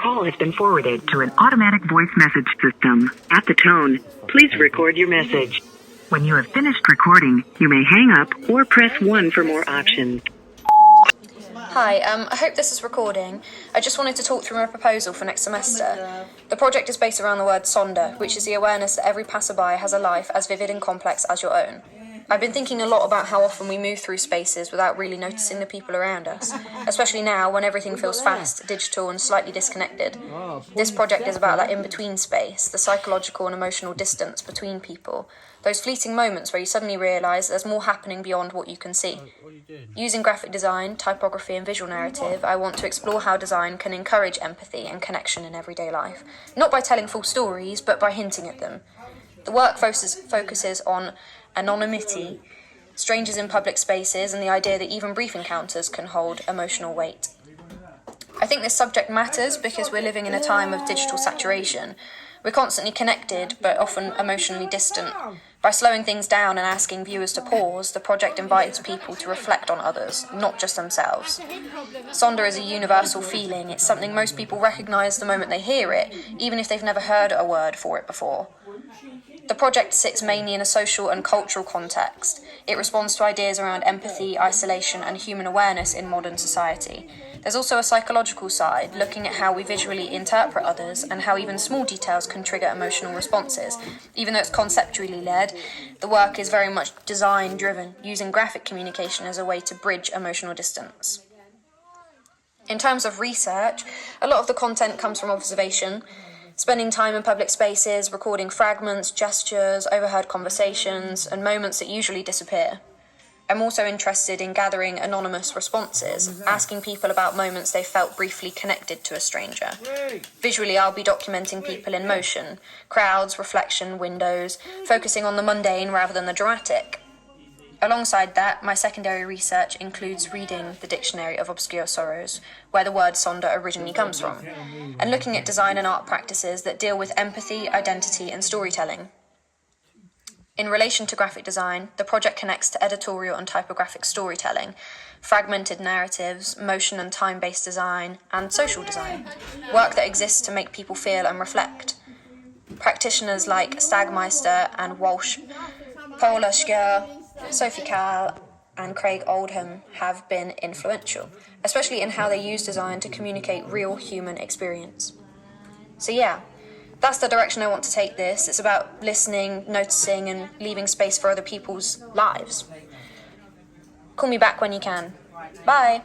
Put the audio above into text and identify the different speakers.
Speaker 1: Call has been forwarded to an automatic voice message system. At the tone, please record your message. When you have finished recording, you may hang up or press 1 for more options.
Speaker 2: Hi, I hope this is recording. I just wanted to talk through my proposal for next semester. The project is based around the word sonder, which is the awareness that every passerby has a life as vivid and complex as your own. I've been thinking a lot about how often we move through spaces without really noticing the people around us, especially now when everything feels fast, digital and slightly disconnected. This project is about that in-between space, the psychological and emotional distance between people, those fleeting moments where you suddenly realise there's more happening beyond what you can see. Using graphic design, typography and visual narrative, I want to explore how design can encourage empathy and connection in everyday life, not by telling full stories, but by hinting at them. The work focuses on anonymity, strangers in public spaces, and the idea that even brief encounters can hold emotional weight. I think this subject matters because we're living in a time of digital saturation. We're constantly connected, but often emotionally distant. By slowing things down and asking viewers to pause, the project invites people to reflect on others, not just themselves. Sonder is a universal feeling. It's something most people recognise the moment they hear it, even if they've never heard a word for it before. The project sits mainly in a social and cultural context. It responds to ideas around empathy, isolation, and human awareness in modern society. There's also a psychological side, looking at how we visually interpret others and how even small details can trigger emotional responses. Even though it's conceptually led, the work is very much design-driven, using graphic communication as a way to bridge emotional distance. In terms of research, a lot of the content comes from observation, spending time in public spaces, recording fragments, gestures, overheard conversations, and moments that usually disappear. I'm also interested in gathering anonymous responses, asking people about moments they felt briefly connected to a stranger. Visually, I'll be documenting people in motion, crowds, reflection, windows, focusing on the mundane rather than the dramatic. Alongside that, my secondary research includes reading the Dictionary of Obscure Sorrows, where the word sonder originally comes from, and looking at design and art practices that deal with empathy, identity, and storytelling. In relation to graphic design, the project connects to editorial and typographic storytelling, fragmented narratives, motion and time-based design, and social design, work that exists to make people feel and reflect. Practitioners like Stagmeister and Walsh, Paula Schur, Sophie Calle and Craig Oldham have been influential, especially in how they use design to communicate real human experience. So yeah, that's the direction I want to take this. It's about listening, noticing, and leaving space for other people's lives. Call me back when you can. Bye!